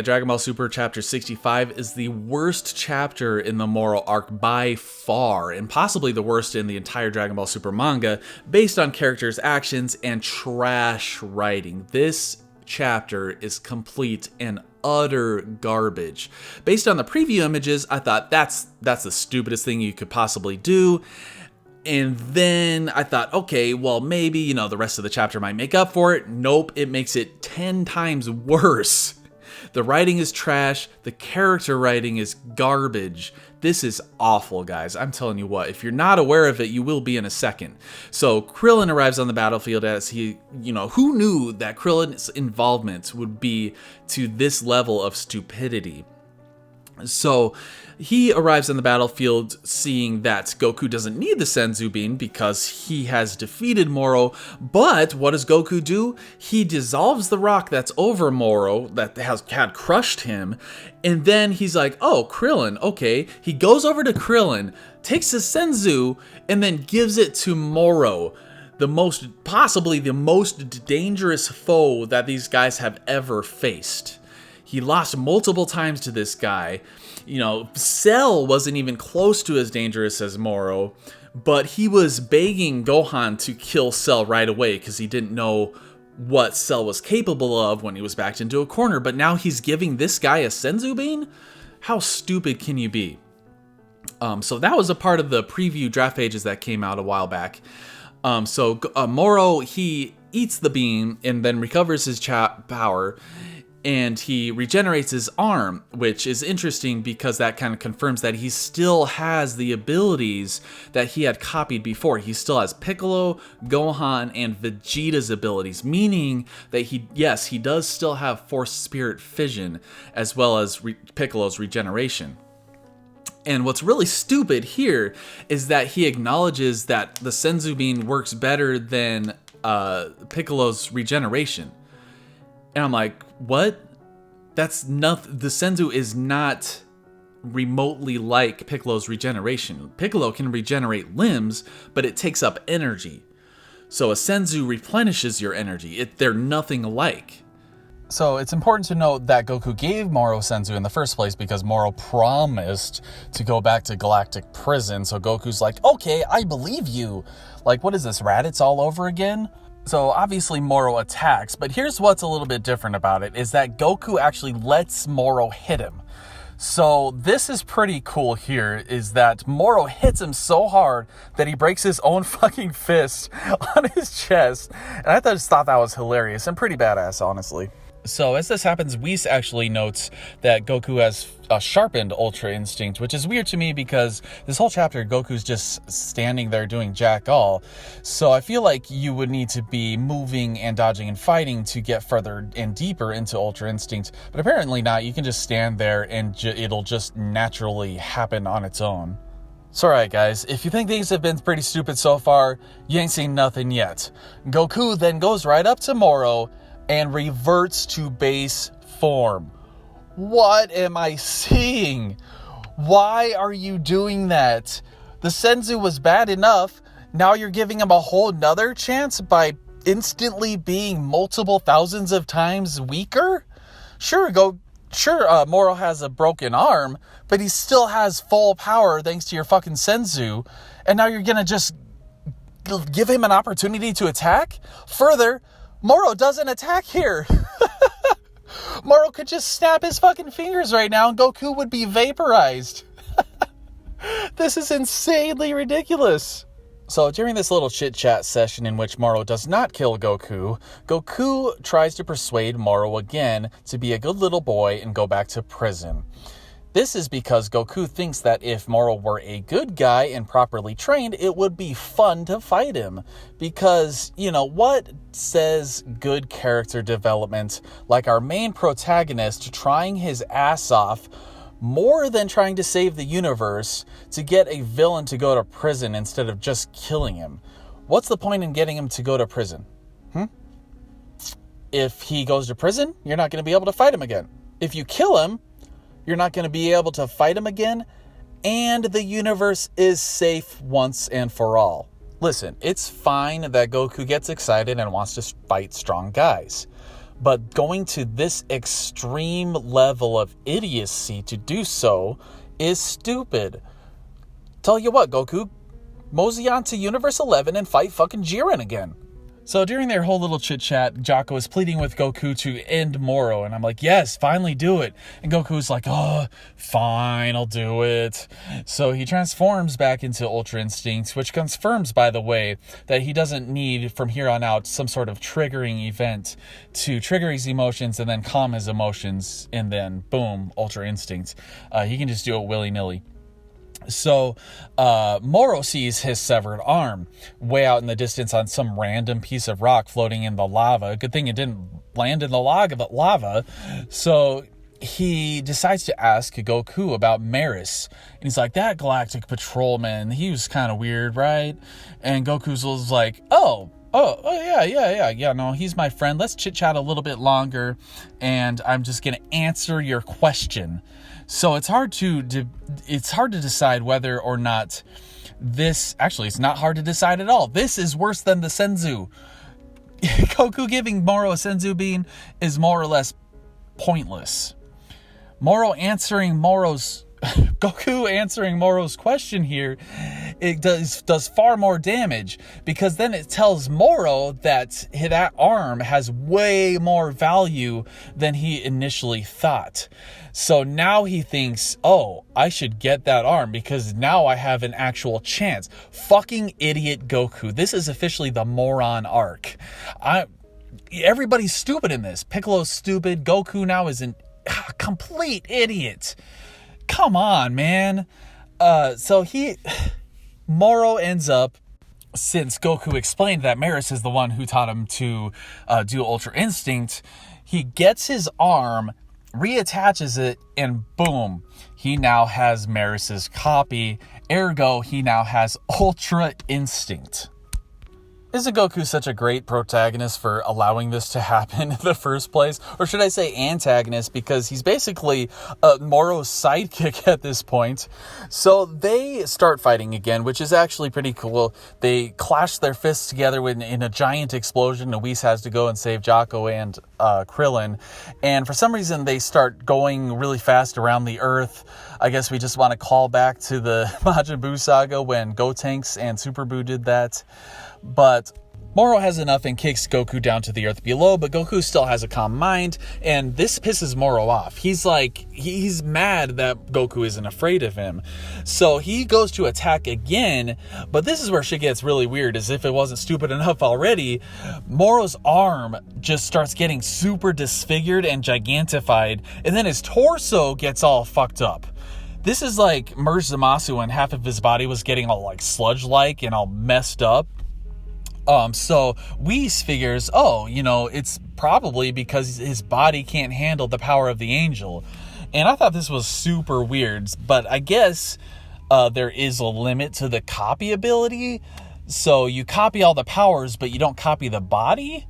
Dragon Ball Super Chapter 65 is the worst chapter in the Moro arc by far, and possibly the worst in the entire Dragon Ball Super manga, based on characters' actions and trash writing. This chapter is complete and utter garbage. Based on the preview images, I thought that's the stupidest thing you could possibly do. And then I thought, okay, well, maybe, the rest of the chapter might make up for it. Nope, it makes it 10 times worse. The writing is trash. The character writing is garbage. This is awful, guys. I'm telling you what, if you're not aware of it, you will be in a second. So Krillin arrives on the battlefield as he, who knew that Krillin's involvement would be to this level of stupidity? So he arrives on the battlefield seeing that Goku doesn't need the Senzu Bean because he has defeated Moro. But what does Goku do? He dissolves the rock that's over Moro that had crushed him. And then he's like, oh, Krillin, okay. He goes over to Krillin, takes his Senzu, and then gives it to Moro. Possibly the most dangerous foe that these guys have ever faced. He lost multiple times to this guy. Cell wasn't even close to as dangerous as Moro, but he was begging Gohan to kill Cell right away because he didn't know what Cell was capable of when he was backed into a corner. But now he's giving this guy a Senzu Bean? How stupid can you be? So that was a part of the preview draft pages that came out a while back. Moro, he eats the bean and then recovers his power. And he regenerates his arm, which is interesting because that kind of confirms that he still has the abilities that he had copied before. He still has Piccolo, Gohan, and Vegeta's abilities, meaning that he does still have Force Spirit Fission, as well as Piccolo's regeneration. And what's really stupid here is that he acknowledges that the Senzu Bean works better than Piccolo's regeneration. And I'm like, what? That's nothing. The Senzu is not remotely like Piccolo's regeneration. Piccolo can regenerate limbs, but it takes up energy. So a Senzu replenishes your energy. They're nothing alike. So it's important to note that Goku gave Moro Senzu in the first place because Moro promised to go back to Galactic Prison. So Goku's like, okay, I believe you. Like, what is this, Raditz all over again? So obviously Moro attacks, but here's what's a little bit different about it, is that Goku actually lets Moro hit him. So this is pretty cool here, is that Moro hits him so hard that he breaks his own fucking fist on his chest. And I just thought that was hilarious and pretty badass, honestly. So as this happens, Whis actually notes that Goku has a sharpened Ultra Instinct, which is weird to me because this whole chapter, Goku's just standing there doing jack all. So I feel like you would need to be moving and dodging and fighting to get further and deeper into Ultra Instinct. But apparently not. You can just stand there and it'll just naturally happen on its own. So alright guys, if you think things have been pretty stupid so far, you ain't seen nothing yet. Goku then goes right up to Moro and reverts to base form. What am I seeing? Why are you doing that? The Senzu was bad enough. Now you're giving him a whole nother chance by instantly being multiple thousands of times weaker? Sure, Moro has a broken arm, but he still has full power thanks to your fucking Senzu. And now you're gonna just give him an opportunity to attack? Further, Moro doesn't attack here. Moro could just snap his fucking fingers right now and Goku would be vaporized. This is insanely ridiculous. So during this little chit-chat session in which Moro does not kill Goku, Goku tries to persuade Moro again to be a good little boy and go back to prison. This is because Goku thinks that if Moro were a good guy and properly trained, it would be fun to fight him. Because, what says good character development like our main protagonist trying his ass off more than trying to save the universe to get a villain to go to prison instead of just killing him? What's the point in getting him to go to prison? If he goes to prison, you're not going to be able to fight him again. If you kill him, you're not going to be able to fight him again, and the universe is safe once and for all. Listen, it's fine that Goku gets excited and wants to fight strong guys. but going to this extreme level of idiocy to do so is stupid. Tell you what, Goku, mosey on to Universe 11 and fight fucking Jiren again. So during their whole little chit-chat, Jocko is pleading with Goku to end Moro, and I'm like, yes, finally do it. And Goku's like, oh, fine, I'll do it. So he transforms back into Ultra Instinct, which confirms, by the way, that he doesn't need, from here on out, some sort of triggering event to trigger his emotions and then calm his emotions, and then, boom, Ultra Instinct. He can just do it willy-nilly. So Moro sees his severed arm way out in the distance on some random piece of rock floating in the lava. Good thing it didn't land in the lava. So he decides to ask Goku about Maris. And he's like, that galactic patrolman, he was kind of weird, right? And Goku's like, oh, yeah, no, he's my friend. Let's chit-chat a little bit longer, and I'm just going to answer your question. So it's hard to decide whether or not this... Actually, it's not hard to decide at all. This is worse than the Senzu. Goku giving Moro a Senzu bean is more or less pointless. Goku answering Moro's question here, it does far more damage, because then it tells Moro that arm has way more value than he initially thought. So now he thinks, oh, I should get that arm because now I have an actual chance. Fucking idiot Goku. This is officially the moron arc. Everybody's stupid in this. Piccolo's stupid. Goku now is a complete idiot. Come on, man. Moro ends up, since Goku explained that Maris is the one who taught him to do Ultra Instinct, he gets his arm, reattaches it, and boom, he now has Maris's copy. Ergo, he now has Ultra Instinct. Isn't Goku such a great protagonist for allowing this to happen in the first place? Or should I say antagonist, because he's basically Moro's sidekick at this point. So they start fighting again, which is actually pretty cool. They clash their fists together in a giant explosion. Whis has to go and save Jocko and Krillin. And for some reason, they start going really fast around the Earth. I guess we just want to call back to the Majin Buu saga when Gotenks and Super Buu did that. But Moro has enough and kicks Goku down to the earth below, but Goku still has a calm mind, and this pisses Moro off. He's mad that Goku isn't afraid of him. So he goes to attack again, but this is where shit gets really weird, as if it wasn't stupid enough already. Moro's arm just starts getting super disfigured and gigantified, and then his torso gets all fucked up. This is like Merge Zamasu when half of his body was getting all like sludge-like and all messed up. So Whis figures, it's probably because his body can't handle the power of the angel. And I thought this was super weird, but I guess there is a limit to the copy ability. So you copy all the powers, but you don't copy the body?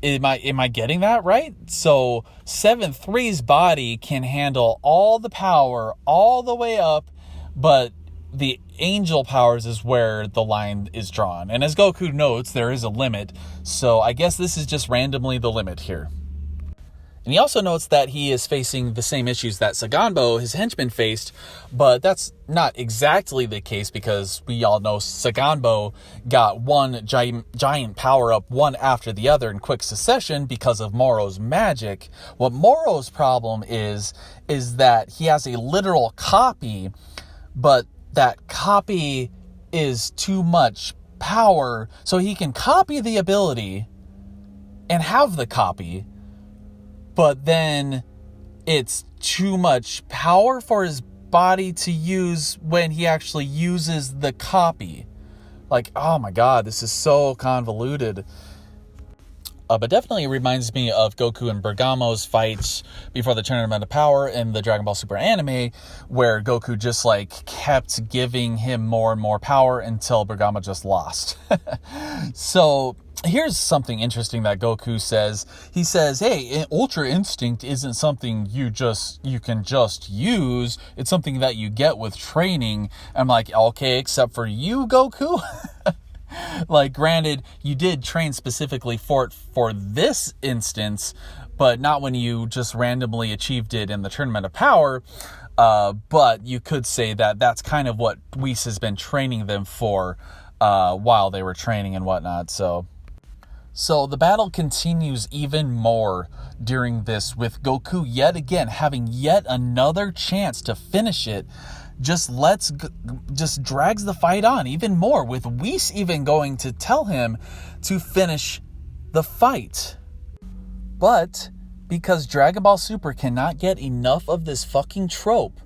Am I getting that right? So 7-3's body can handle all the power all the way up, but the angel powers is where the line is drawn. And as Goku notes, there is a limit. So I guess this is just randomly the limit here. And he also notes that he is facing the same issues that Saganbo, his henchman, faced, but that's not exactly the case because we all know Saganbo got one giant power-up one after the other in quick succession because of Moro's magic. What Moro's problem is that he has a literal copy, but that copy is too much power, so he can copy the ability and have the copy, but then it's too much power for his body to use when he actually uses the copy. Like, oh my god, this is so convoluted. But definitely reminds me of Goku and Bergamo's fights before the Tournament of Power in the Dragon Ball Super anime, where Goku just kept giving him more and more power until Bergamo just lost. So here's something interesting that Goku says. He says, hey, Ultra Instinct isn't something you can just use. It's something that you get with training. I'm like, okay, except for you, Goku? Like, granted, you did train specifically for it for this instance, but not when you just randomly achieved it in the Tournament of Power. But you could say that that's kind of what Whis has been training them for while they were training and whatnot. So the battle continues even more during this, with Goku yet again having yet another chance to finish it. Just drags the fight on even more, with Whis even going to tell him to finish the fight. But because Dragon Ball Super cannot get enough of this fucking trope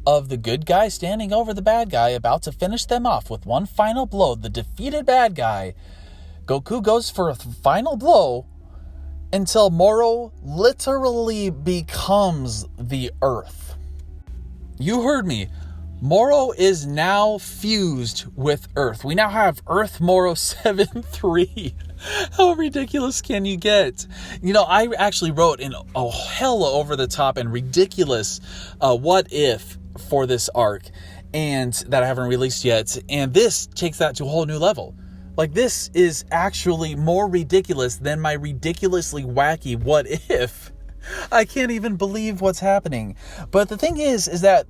of the good guy standing over the bad guy, about to finish them off with one final blow, the defeated bad guy, Goku goes for a final blow until Moro literally becomes the Earth. You heard me. Moro is now fused with Earth. We now have Earth Moro 7-3. How ridiculous can you get? You know, I actually wrote in a hella over the top and ridiculous what if for this arc, and that I haven't released yet. And this takes that to a whole new level. Like, this is actually more ridiculous than my ridiculously wacky what if. I can't even believe what's happening. But the thing is that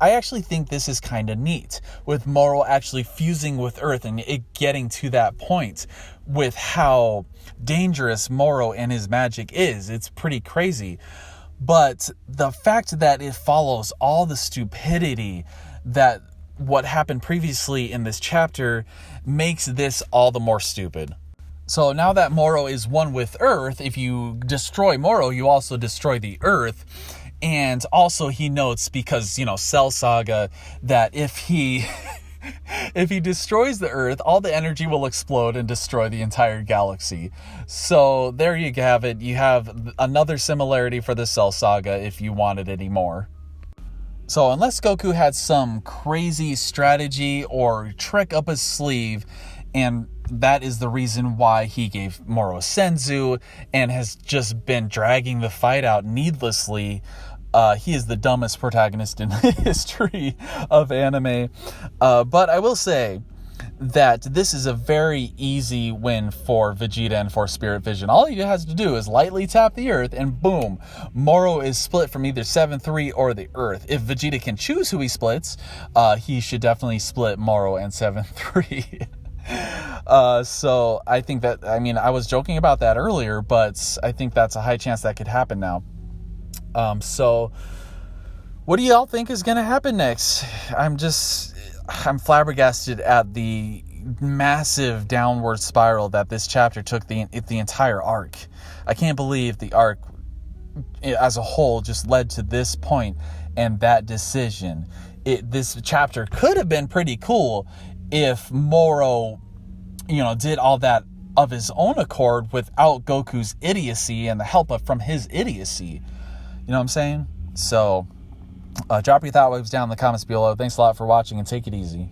I actually think this is kind of neat, with Moro actually fusing with Earth and it getting to that point with how dangerous Moro and his magic is. It's pretty crazy. But the fact that it follows all the stupidity that what happened previously in this chapter makes this all the more stupid. So now that Moro is one with Earth, if you destroy Moro, you also destroy the Earth. And also he notes, because, you know, Cell Saga, that if he destroys the Earth, all the energy will explode and destroy the entire galaxy. So there you have it. You have another similarity for the Cell Saga if you wanted any more. So unless Goku had some crazy strategy or trick up his sleeve, and that is the reason why he gave Moro Senzu and has just been dragging the fight out needlessly, he is the dumbest protagonist in the history of anime. But I will say that this is a very easy win for Vegeta and for Spirit Vision. All he has to do is lightly tap the Earth and boom, Moro is split from either 7-3 or the Earth. If Vegeta can choose who he splits, he should definitely split Moro and 7-3. So I think that, I mean, I was joking about that earlier, but I think that's a high chance that could happen now. So what do y'all think is going to happen next? I'm flabbergasted at the massive downward spiral that this chapter took the entire arc. I can't believe the arc as a whole just led to this point and that decision. This chapter could have been pretty cool if Moro, you know, did all that of his own accord without Goku's idiocy and the help from his idiocy. You know what I'm saying? So, drop your thought waves down in the comments below. Thanks a lot for watching and take it easy.